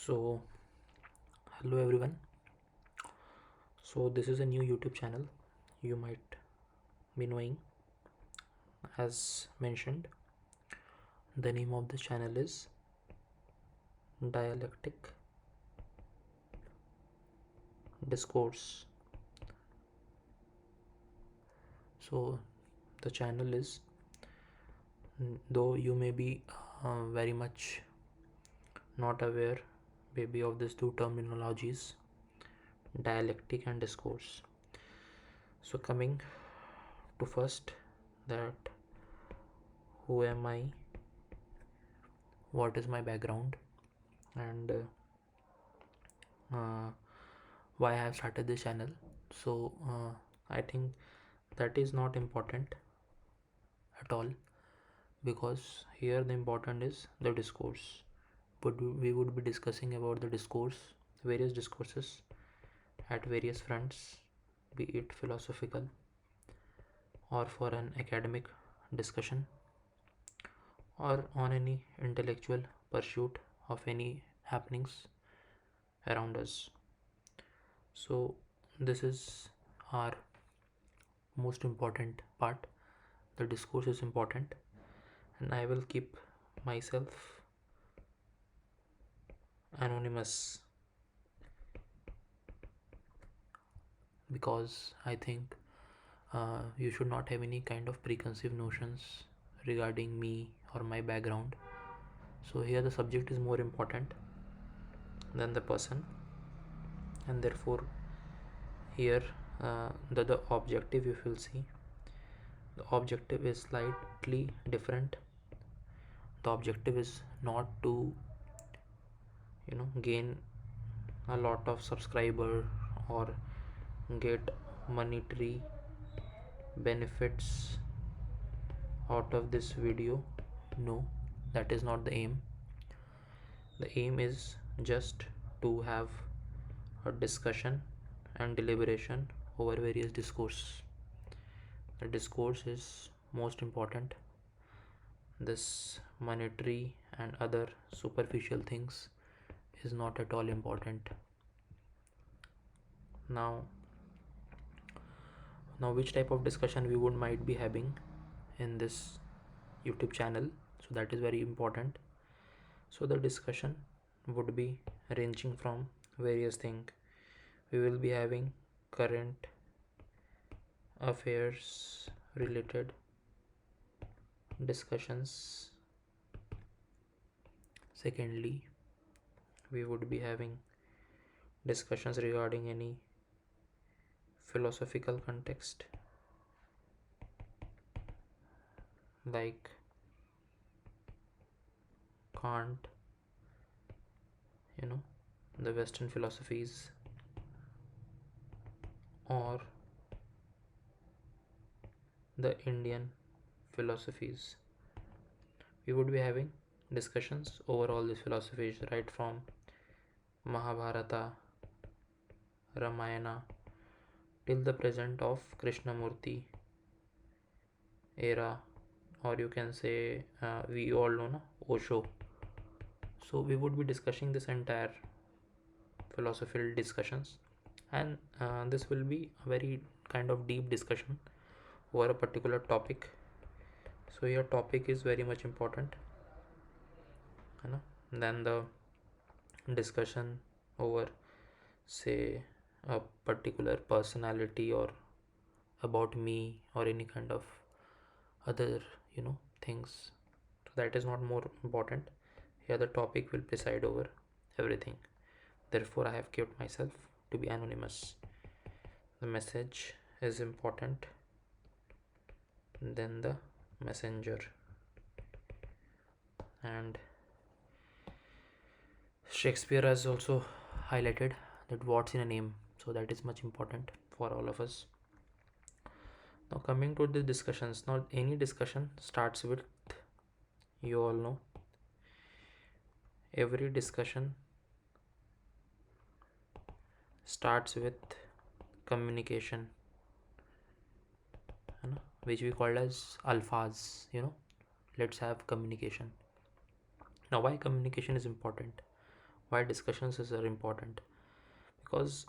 So, hello everyone. So, this is a new YouTube channel you might be knowing. As mentioned, the name of the channel is Dialectic Discourse. So, the channel is, though you may be very much not aware, maybe, of these two terminologies, dialectic and discourse. So, coming to first, that who am I, what is my background, and uh, why I have started this channel. So I think that is not important at all, because here the important is the discourse. But we would be discussing about the discourse, various discourses at various fronts, be it philosophical or for an academic discussion or on any intellectual pursuit of any happenings around us. So this is our most important part. The discourse is important, and I will keep myself anonymous, because I think you should not have any kind of preconceived notions regarding me or my background. So here the subject is more important than the person, and therefore here the objective, if you'll see, the objective is slightly different. The objective is not to gain a lot of subscriber or get monetary benefits out of this video. No, that is not the aim. The aim is just to have a discussion and deliberation over various discourse. The discourse is most important. This monetary and other superficial things is not at all important. Now which type of discussion we would might be having in this YouTube channel, so that is very important. So the discussion would be ranging from various things. We will be having current affairs related discussions. Secondly, we would be having discussions regarding any philosophical context, like Kant, the Western philosophies, or the Indian philosophies. We would be having discussions over all these philosophies, right from Mahabharata, Ramayana, till the present of Krishnamurti era, or you can say we all know Osho. So we would be discussing this entire philosophical discussions, and this will be a very kind of deep discussion over a particular topic. So your topic is very much important, than the discussion over, say, a particular personality or about me or any kind of other things. So that is not more important. Here the topic will preside over everything. Therefore I have kept myself to be anonymous. The message is important than the messenger. And Shakespeare has also highlighted that what's in a name, so that is much important for all of us. Now coming to the discussions, now any discussion starts with, you all know, every discussion starts with communication, which we call as alphas. Let's have communication. Now why communication is important? Why discussions are important? Because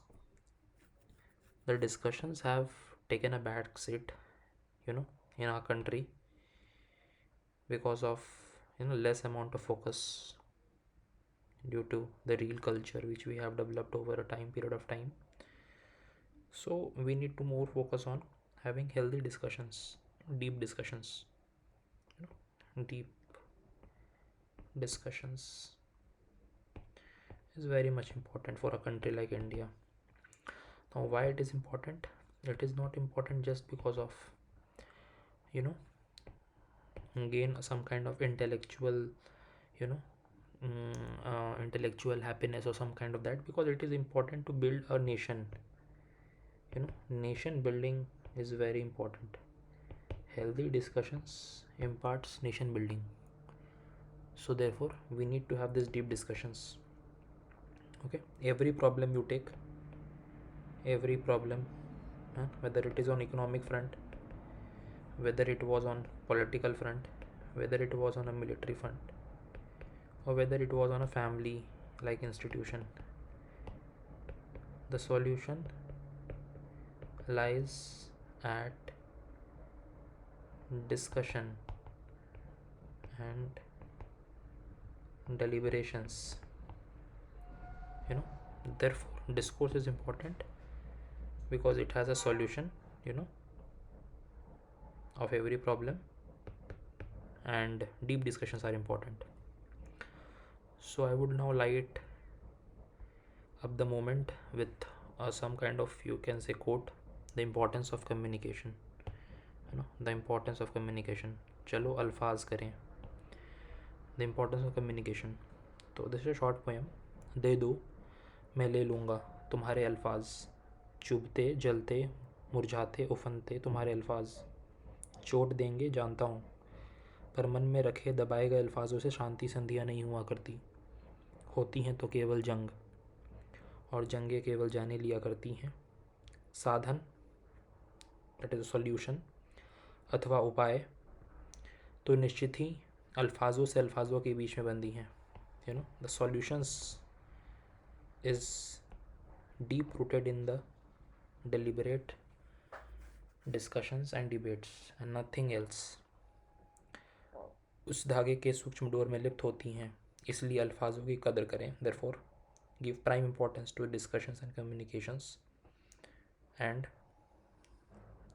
the discussions have taken a back seat, you know, in our country because of less amount of focus due to the real culture which we have developed over a time period of time. So we need to more focus on having healthy discussions, deep discussions, deep discussions is very much important for a country like India. Now, why it is important? It is not important just because of you know gain some kind of intellectual you know intellectual happiness or some kind of that, because it is important to build a nation. Nation building is very important. Healthy discussions imparts nation building. So therefore we need to have these deep discussions. Okay, every problem you take, every problem, whether it is on economic front, whether it was on political front, whether it was on a military front, or whether it was on a family like institution, the solution lies at discussion and deliberations. you know Therefore discourse is important because it has a solution you know of every problem, and deep discussions are important. So I would now light up the moment with some kind of, you can say, quote: the importance of communication. The importance of communication. चलो अल्फाज करें. The importance of communication. तो this is short poem. दे दो मैं ले लूँगा तुम्हारे अल्फाज, चुभते जलते मुरझाते उफनते तुम्हारे अल्फाज, चोट देंगे जानता हूँ, पर मन में रखे दबाए गए अल्फाजों से शांति संधियाँ नहीं हुआ करती, होती हैं तो केवल जंग, और जंगें केवल जाने लिया करती हैं. साधन, दैट इज़ अ सॉल्यूशन, अथवा उपाय तो निश्चित ही अल्फाजों से अल्फाजों के बीच में बंदी हैं. The solutions is deep rooted in the deliberate discussions and debates and nothing else. उस धागे के सूक्ष्म डोर में लिप्त होती हैं, इसलिए अल्फाजों की कदर करें. therefore give prime importance to discussions and communications and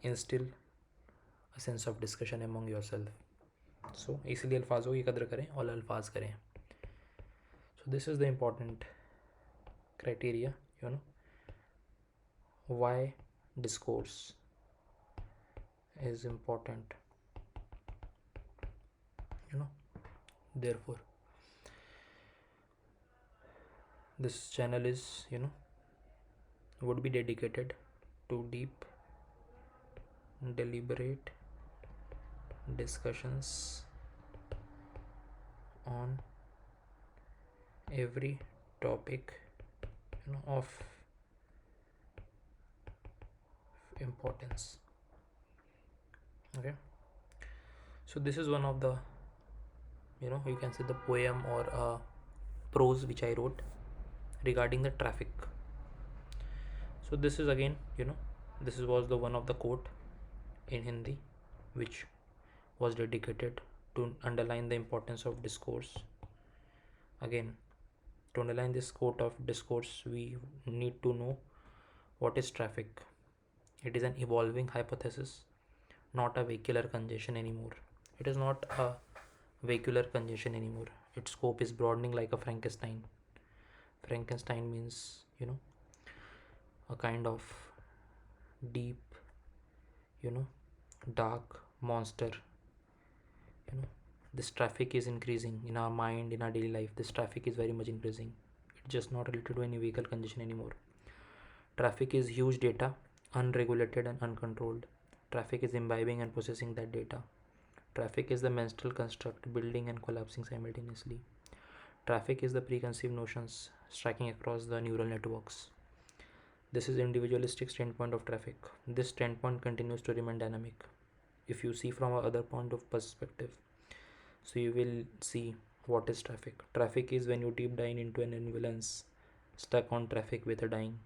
instill a sense of discussion among yourself. so इसलिए अल्फाजों की कदर करें और अल्फाज करें. so this is the important criteria, why discourse is important. Therefore this channel is would be dedicated to deep deliberate discussions on every topic of importance. Okay, so this is one of the you can say the poem or prose which I wrote regarding the traffic. So this is again this was the one of the quote in Hindi which was dedicated to underline the importance of discourse. Again, to underline this quote of discourse, we need to know what is traffic. It is an evolving hypothesis, not a vehicular congestion anymore. It is not a vehicular congestion anymore. Its scope is broadening like a Frankenstein. Frankenstein means a kind of deep dark monster. This traffic is increasing in our mind, in our daily life. This traffic is very much increasing. It's just not related to any vehicle congestion anymore. Traffic is huge data, unregulated and uncontrolled. Traffic is imbibing and processing that data. Traffic is the mental construct building and collapsing simultaneously. Traffic is the preconceived notions striking across the neural networks. This is individualistic standpoint of traffic. This standpoint continues to remain dynamic. If you see from a other point of perspective, so you will see What is traffic? Traffic is when you deep dive into an ambulance stuck on traffic with a dying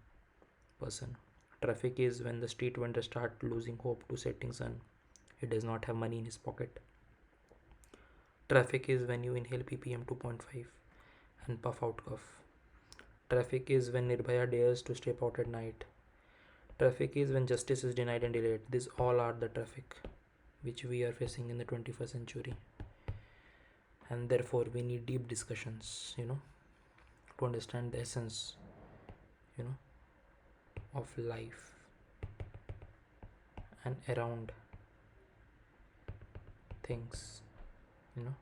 person. Traffic is when the street vendor start losing hope to setting sun. He does not have money in his pocket. Traffic is when you inhale ppm 2.5 and puff out cough. Traffic is when Nirbhaya dares to step out at night. Traffic is when justice is denied and delayed. These all are the traffic which we are facing in the 21st century. And therefore, we need deep discussions, to understand the essence, you know, of life and around things, you know.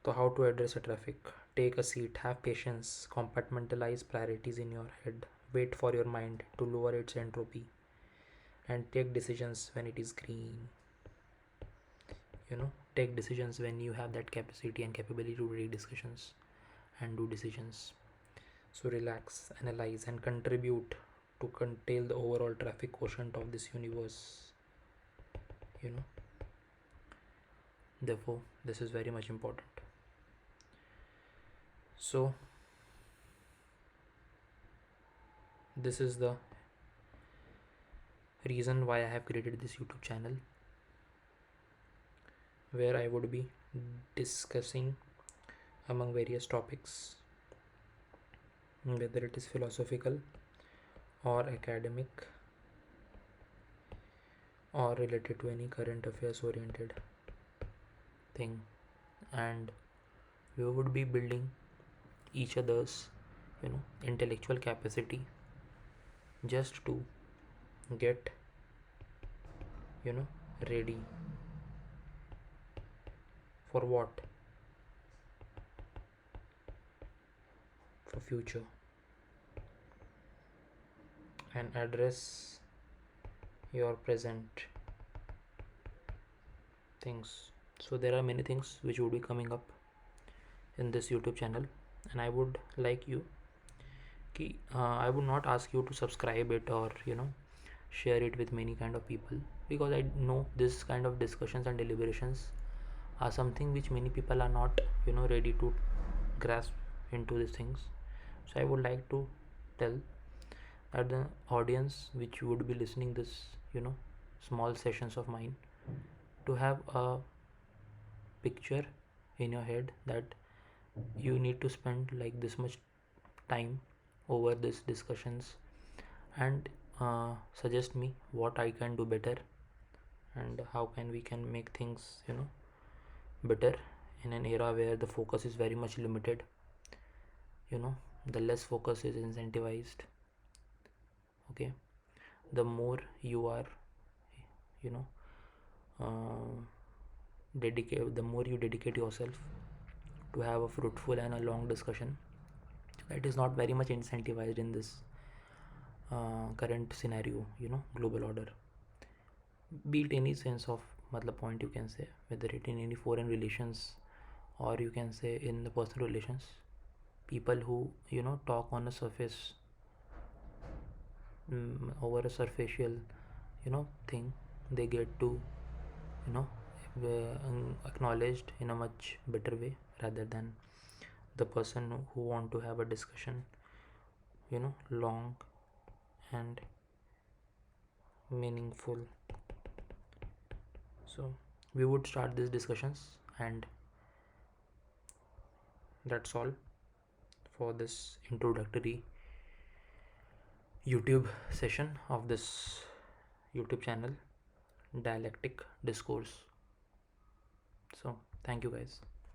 So, how to address a traffic? Take a seat, have patience, compartmentalize priorities in your head, wait for your mind to lower its entropy, and take decisions when it is green. Take decisions when you have that capacity and capability to take discussions and do decisions. So, relax, analyze, and contribute to curtail the overall traffic quotient of this universe. Therefore, this is very much important. So, this is the reason why I have created this YouTube channel, where I would be discussing among various topics, whether it is philosophical or academic or related to any current affairs oriented thing, and we would be building each other's intellectual capacity just to get ready for what? For future, and address your present things. So there are many things which would be coming up in this YouTube channel, and I would like you I would not ask you to subscribe it or share it with many kind of people, because I know this kind of discussions and deliberations are something which many people are not ready to grasp into these things. So I would like to tell that the audience which would be listening this small sessions of mine, to have a picture in your head that you need to spend like this much time over these discussions, and suggest me what I can do better and how we can make things better in an era where the focus is very much limited. The less focus is incentivized. Okay, the more you are you know dedicate the more you dedicate yourself to have a fruitful and a long discussion, that is not very much incentivized in this current scenario, global order. Be it any sense of point, you can say, whether it in any foreign relations or you can say in the personal relations. People who talk on a surface, over a superficial thing, they get to you know acknowledged in a much better way, rather than the person who want to have a discussion long and meaningful. So we would start these discussions, and that's all for this introductory YouTube session of this YouTube channel, Dialectic Discourse. So thank you guys.